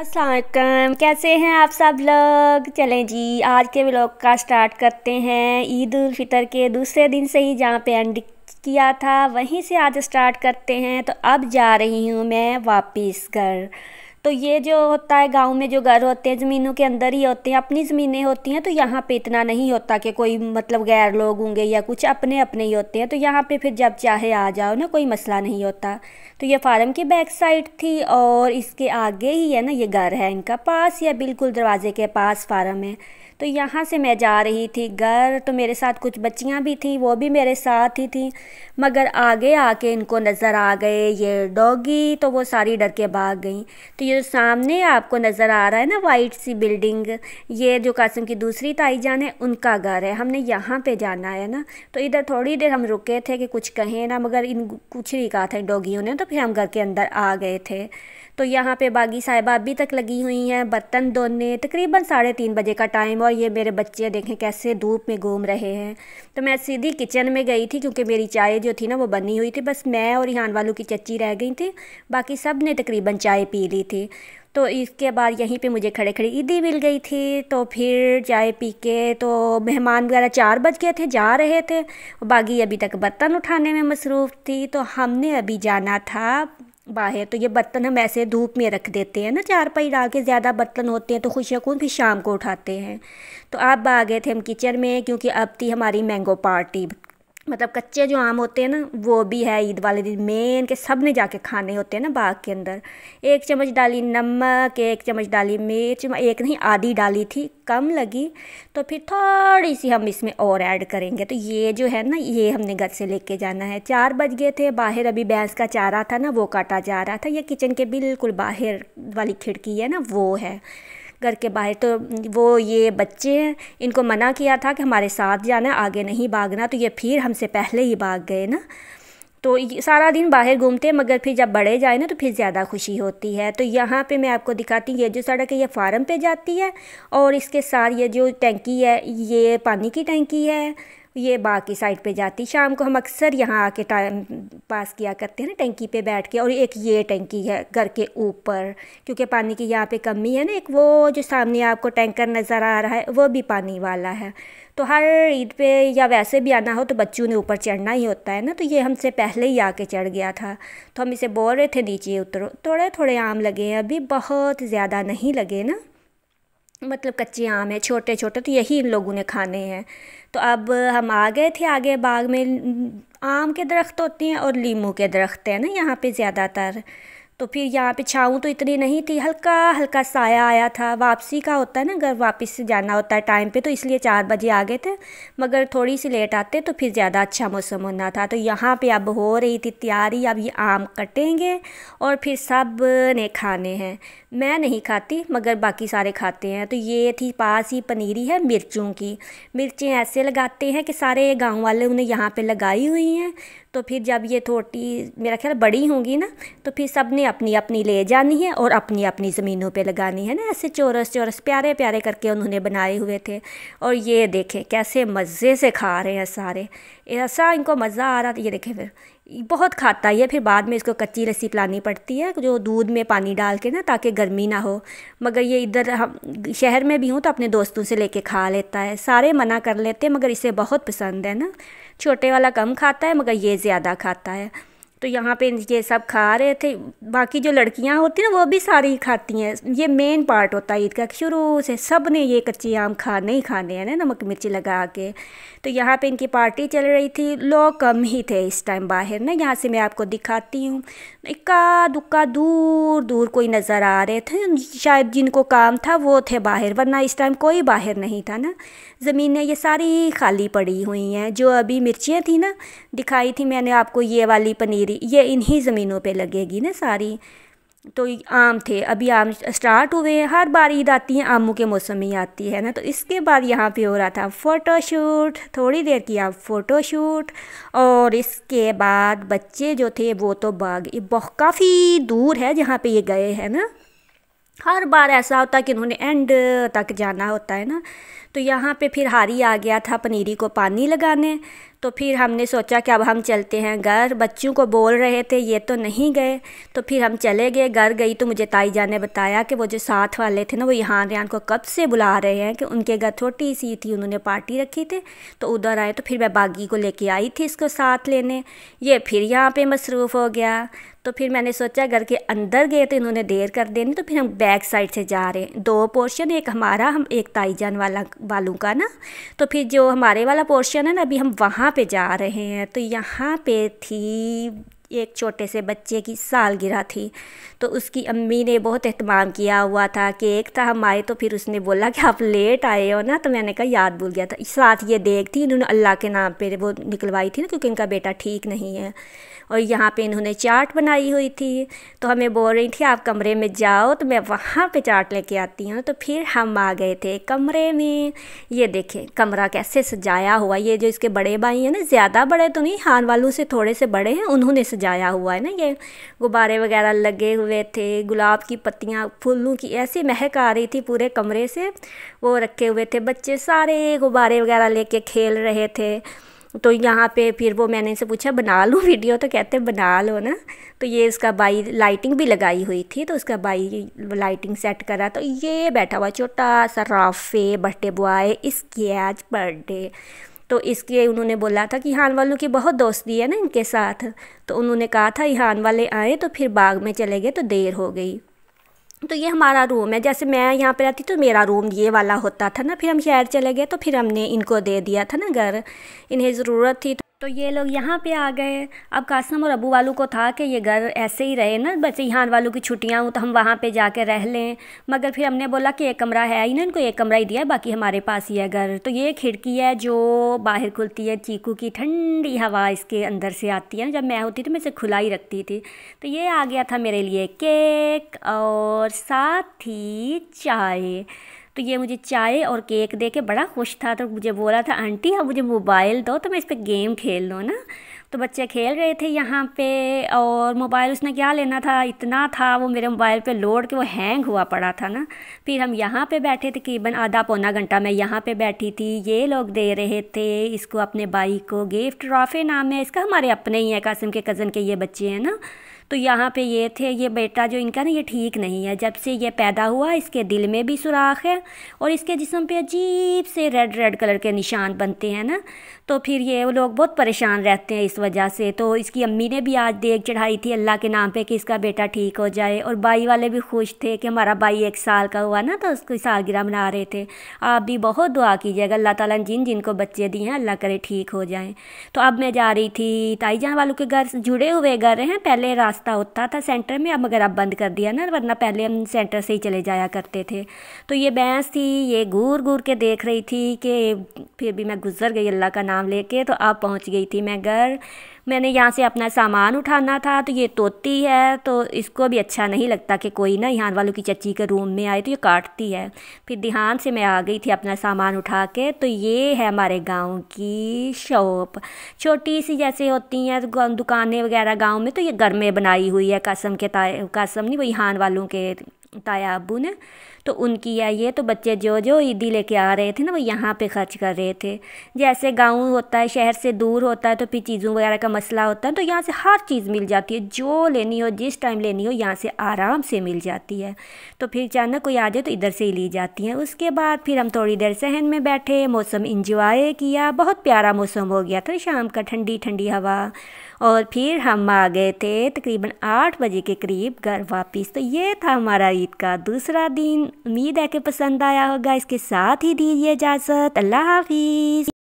अस्सलाम वालेकुम, कैसे हैं आप सब लोग। चलें जी, आज के व्लॉग का स्टार्ट करते हैं ईद उल फितर के दूसरे दिन से ही, जहाँ पे एंड किया था वहीं से आज स्टार्ट करते हैं। तो अब जा रही हूँ मैं वापस घर। तो ये जो होता है गांव में, जो घर होते हैं ज़मीनों के अंदर ही होते हैं, अपनी ज़मीनें होती हैं। तो यहाँ पे इतना नहीं होता कि कोई मतलब गैर लोग होंगे या कुछ, अपने अपने ही होते हैं। तो यहाँ पे फिर जब चाहे आ जाओ ना, कोई मसला नहीं होता। तो ये फार्म की बैक साइड थी और इसके आगे ही है ना, ये घर है इनका, पास या बिल्कुल दरवाजे के पास फार्म है। तो यहाँ से मैं जा रही थी घर। तो मेरे साथ कुछ बच्चियाँ भी थी, वो भी मेरे साथ ही थी। मगर आगे आके इनको नज़र आ गए ये डॉगी, तो वो सारी डर के भाग गई। तो ये जो सामने आपको नज़र आ रहा है ना वाइट सी बिल्डिंग, ये जो कासिम की दूसरी ताई जान है, उनका घर है। हमने यहाँ पे जाना है ना। तो इधर थोड़ी देर हम रुके थे कि कुछ कहें ना, मगर इन कुछ नहीं कहा था इन डॉगियों ने। तो फिर हम घर के अंदर आ गए थे। तो यहाँ पे बागी साहिबा अभी तक लगी हुई हैं बर्तन धोने। तकरीबन 3:30 बजे का टाइम, और ये मेरे बच्चे देखें कैसे धूप में घूम रहे हैं। तो मैं सीधी किचन में गई थी, क्योंकि मेरी चाय जो थी ना वो बनी हुई थी। बस मैं और यहाँ वालों की चच्ची रह गई थी, बाकी सब ने तकरीबन चाय पी ली थी। तो इसके बाद यहीं पे मुझे खड़े खड़े ईदी मिल गई थी। तो फिर चाय पी के, तो मेहमान वगैरह 4 बज गए थे, जा रहे थे। बागी अभी तक बर्तन उठाने में मसरूफ़ थी। तो हमने अभी जाना था बाहर। तो ये बर्तन हम ऐसे धूप में रख देते हैं ना, चारपाई डाल के, ज़्यादा बर्तन होते हैं तो खुशकून फिर शाम को उठाते हैं। तो अब आ गए थे हम किचन में, क्योंकि अब थी हमारी मैंगो पार्टी। मतलब कच्चे जो आम होते हैं ना, वो भी है ईद वाले दिन मेन, के सब ने जाके खाने होते हैं ना बाग के अंदर। 1 चम्मच डाली नमक, 1 चम्मच डाली मिर्च, एक नहीं आधी डाली थी, कम लगी। तो फिर थोड़ी सी हम इसमें और ऐड करेंगे। तो ये जो है ना, ये हमने घर से लेके जाना है। 4 बज गए थे। बाहर अभी भैंस का चारा था ना, वो काटा जा रहा था। ये किचन के बिल्कुल बाहर वाली खिड़की है ना, वो है घर के बाहर। तो वो ये बच्चे हैं, इनको मना किया था कि हमारे साथ जाना, आगे नहीं भागना। तो ये फिर हमसे पहले ही भाग गए ना। तो सारा दिन बाहर घूमते हैं, मगर फिर जब बड़े जाए ना तो फिर ज़्यादा खुशी होती है। तो यहाँ पे मैं आपको दिखाती हूँ, ये जो सड़क है ये फार्म पे जाती है, और इसके साथ ये जो टंकी है, ये पानी की टंकी है, ये बाकी साइड पे जाती। शाम को हम अक्सर यहाँ आके टाइम पास किया करते हैं ना टंकी पे बैठ के। और एक ये टंकी है घर के ऊपर, क्योंकि पानी की यहाँ पे कमी है ना। एक वो जो सामने आपको टैंकर नज़र आ रहा है, वो भी पानी वाला है। तो हर ईद पे या वैसे भी आना हो तो बच्चों ने ऊपर चढ़ना ही होता है ना। तो ये हमसे पहले ही आके चढ़ गया था। तो हम इसे बोल रहे थे नीचे उतरो। थोड़े थोड़े आम लगे हैं अभी, बहुत ज़्यादा नहीं लगे ना, मतलब कच्चे आम है छोटे छोटे। तो यही इन लोगों ने खाने हैं। तो अब हम आ गए थे आगे बाग में। आम के दरख्त होते हैं और लीमू के दरख्त हैं ना यहाँ पे ज़्यादातर। तो फिर यहाँ पे छाँव तो इतनी नहीं थी, हल्का हल्का साया आया था। वापसी का होता है ना, घर वापस से जाना होता है टाइम पे, तो इसलिए 4 बजे आ गए थे। मगर थोड़ी सी लेट आते तो फिर ज़्यादा अच्छा मौसम होना था। तो यहाँ पे अब हो रही थी तैयारी। अब ये आम कटेंगे और फिर सब ने खाने हैं। मैं नहीं खाती, मगर बाकी सारे खाते हैं। तो ये थी पास ही पनीरी है मिर्चों की। मिर्चें ऐसे लगाते हैं कि सारे गांव वाले उन्हें यहाँ पे लगाई हुई हैं। तो फिर जब ये थोड़ी मेरा ख्याल बड़ी होंगी ना, तो फिर सब ने अपनी अपनी ले जानी है और अपनी अपनी ज़मीनों पे लगानी है ना। ऐसे चौरस चौरस प्यारे प्यारे करके उन्होंने बनाए हुए थे। और ये देखें कैसे मज़े से खा रहे हैं सारे, ऐसा इनको मज़ा आ रहा था। ये देखें, फिर बहुत खाता है ये। फिर बाद में इसको कच्ची लस्सी पिलानी पड़ती है, जो दूध में पानी डाल के ना, ताकि गर्मी ना हो। मगर ये इधर हम शहर में भी हूँ तो अपने दोस्तों से लेके खा लेता है। सारे मना कर लेते हैं, मगर इसे बहुत पसंद है ना। छोटे वाला कम खाता है, मगर ये ज़्यादा खाता है। तो यहाँ पे ये सब खा रहे थे। बाकी जो लड़कियाँ होती हैं ना, वो भी सारी खाती हैं। ये मेन पार्ट होता है ईद का, शुरू से सब ने ये कच्चे आम खाने ही खाने हैं ना, नमक मिर्ची लगा के। तो यहाँ पे इनकी पार्टी चल रही थी। लोग कम ही थे इस टाइम बाहर ना। यहाँ से मैं आपको दिखाती हूँ, इक्का दुक्का दूर दूर कोई नज़र आ रहे थे। शायद जिनको काम था वो थे बाहर, वरना इस टाइम कोई बाहर नहीं था ना। ज़मीनें ये सारी खाली पड़ी हुई हैं। जो अभी मिर्चियाँ थी ना, दिखाई थी मैंने आपको, ये वाली पनीरी, ये इन्हीं ज़मीनों पे लगेगी ना सारी। तो आम थे, अभी आम स्टार्ट हुए हैं। हर बार ईद आती है आमों के मौसम में ही आती है ना। तो इसके बाद यहाँ पे हो रहा था फ़ोटोशूट। थोड़ी देर किया फ़ोटोशूट, और इसके बाद बच्चे जो थे वो तो बाग, ये बहुत काफ़ी दूर है जहाँ पे ये गए हैं ना। हर बार ऐसा होता है कि उन्होंने एंड तक जाना होता है ना। तो यहाँ पे फिर हारी आ गया था पनीरी को पानी लगाने। तो फिर हमने सोचा कि अब हम चलते हैं घर। बच्चों को बोल रहे थे, ये तो नहीं गए, तो फिर हम चले गए। घर गई तो मुझे ताई जान ने बताया कि वो जो साथ वाले थे ना, वो यहाँ रियान को कब से बुला रहे हैं कि उनके घर छोटी सी थी, उन्होंने पार्टी रखी थी तो उधर आए। तो फिर मैं बागी को लेके आई थी इसको साथ लेने, ये फिर यहाँ पे मसरूफ़ हो गया। तो फिर मैंने सोचा घर के अंदर गए तो इन्होंने देर कर देनी, तो फिर हम बैक साइड से जा रहे हैं। 2 पोर्शन, एक हमारा, हम एक ताईजान वालों का ना। तो फिर जो हमारे वाला पोर्शन है ना, अभी हम वहाँ पे जा रहे हैं। तो यहाँ पे थी एक छोटे से बच्चे की सालगिरह थी, तो उसकी अम्मी ने बहुत एहतमाम किया हुआ था। केक था, हम आए तो फिर उसने बोला कि आप लेट आए हो ना, तो मैंने कहा याद भूल गया था। साथ ये देख थी, इन्होंने अल्लाह के नाम पे वो निकलवाई थी ना, क्योंकि इनका बेटा ठीक नहीं है। और यहाँ पे इन्होंने चाट बनाई हुई थी, तो हमें बोल रही थी आप कमरे में जाओ तो मैं वहाँ पे चाट लेके आती हूँ। तो फिर हम आ गए थे कमरे में। ये देखें कमरा कैसे सजाया हुआ। ये जो इसके बड़े भाई हैं ना, ज़्यादा बड़े तो नहीं, हान वालों से थोड़े से बड़े हैं, उन्होंने सजाया हुआ है ना। ये गुब्बारे वगैरह लगे हुए थे, गुलाब की पत्तियाँ, फूलों की ऐसी महक आ रही थी पूरे कमरे से, वो रखे हुए थे। बच्चे सारे गुब्बारे वगैरह लेके खेल रहे थे। तो यहाँ पे फिर वो मैंने इनसे पूछा बना लूँ वीडियो, तो कहते बना लो ना। तो ये इसका भाई, लाइटिंग भी लगाई हुई थी तो उसका भाई लाइटिंग सेट करा। तो ये बैठा हुआ छोटा सा राफे, बर्थडे बॉय, इसकी आज बर्थडे। तो इसके उन्होंने बोला था कि ईहान वालों की बहुत दोस्ती है ना इनके साथ, तो उन्होंने कहा था ईहान वाले आए तो फिर बाग में चले गए तो देर हो गई। तो ये हमारा रूम है, जैसे मैं यहाँ पे रहती तो मेरा रूम ये वाला होता था ना। फिर हम शहर चले गए तो फिर हमने इनको दे दिया था ना घर, इन्हें ज़रूरत थी तो ये लोग यहाँ पे आ गए। अब कासम और अबू वालों को था कि ये घर ऐसे ही रहे ना, बच्चे यहाँ वालों की छुट्टियाँ हो तो हम वहाँ पे जाके रह लें। मगर फिर हमने बोला कि एक कमरा है ही ना, इनको एक कमरा ही दिया है, बाकी हमारे पास ही है घर। तो ये खिड़की है जो बाहर खुलती है, चीकू की ठंडी हवा इसके अंदर से आती है ना। जब मैं होती तो मैं इसे खुला ही रखती थी। तो ये आ गया था मेरे लिए केक और साथ ही चाय। तो ये मुझे चाय और केक दे के बड़ा खुश था। तो मुझे बोला था आंटी आप मुझे मोबाइल दो तो मैं इस पर गेम खेल लूँ ना। तो बच्चे खेल रहे थे यहाँ पे, और मोबाइल उसने क्या लेना था, इतना था वो मेरे मोबाइल पे लोड कि वो हैंग हुआ पड़ा था ना। फिर हम यहाँ पे बैठे थे, तकरीबन आधा पौना घंटा मैं यहाँ पे बैठी थी। ये लोग दे रहे थे इसको, अपने भाई को गिफ्ट। राफे नाम है इसका, हमारे अपने ही है, कासिम के कज़न के ये बच्चे हैं ना। तो यहाँ पे ये थे, ये बेटा जो इनका ना ये ठीक नहीं है। जब से ये पैदा हुआ इसके दिल में भी सुराख है और इसके जिस्म पे अजीब से रेड रेड कलर के निशान बनते हैं ना। तो फिर ये वो लोग बहुत परेशान रहते हैं इस वजह से। तो इसकी अम्मी ने भी आज देग चढ़ाई थी अल्लाह के नाम पे कि इसका बेटा ठीक हो जाए। और भाई वाले भी खुश थे कि हमारा भाई 1 साल का हुआ ना, तो उसकी सालगिरह मना रहे थे। आप भी बहुत दुआ कीजिएगा, अल्लाह ताला जिन जिनको बच्चे दिए हैं अल्लाह करे ठीक हो जाएँ। तो अब मैं जा रही थी ताईजान वालों के घर, जुड़े हुए घर हैं। पहले रास्ता होता था सेंटर में, अब मगर अब बंद कर दिया ना, वरना पहले हम सेंटर से ही चले जाया करते थे। तो ये भैंस थी, ये घूर घूर के देख रही थी कि फिर भी मैं गुजर गई अल्लाह का नाम लेके। तो अब पहुंच गई थी मैं घर। मैंने यहाँ से अपना सामान उठाना था। तो ये तोती है, तो इसको भी अच्छा नहीं लगता कि कोई ना यहाँ वालों की चच्ची के रूम में आए, तो ये काटती है। फिर ध्यान से मैं आ गई थी अपना सामान उठा के। तो ये है हमारे गांव की शॉप, छोटी सी जैसे होती हैं दुकानें वगैरह गांव में, तो ये घर में बनाई हुई है। कासम के कासम नहीं, वो यहाँ वालों के ताया अब्बू ने, तो उनकी है ये। तो बच्चे जो जो ईदी लेके आ रहे थे ना, वो यहाँ पे खर्च कर रहे थे। जैसे गांव होता है, शहर से दूर होता है, तो फिर चीज़ों वगैरह का मसला होता है। तो यहाँ से हर चीज़ मिल जाती है, जो लेनी हो जिस टाइम लेनी हो यहाँ से आराम से मिल जाती है। तो फिर अचानक कोई आ जाए तो इधर से ही ली जाती हैं। उसके बाद फिर हम थोड़ी देर सहन में बैठे, मौसम इंजॉय किया। बहुत प्यारा मौसम हो गया था शाम का, ठंडी ठंडी हवा। और फिर हम आ गए थे तकरीबन 8 बजे के करीब घर वापस। तो ये था हमारा ईद का दूसरा दिन। उम्मीद है कि पसंद आया होगा। इसके साथ ही दीजिए इजाज़त, अल्लाह हाफिज़।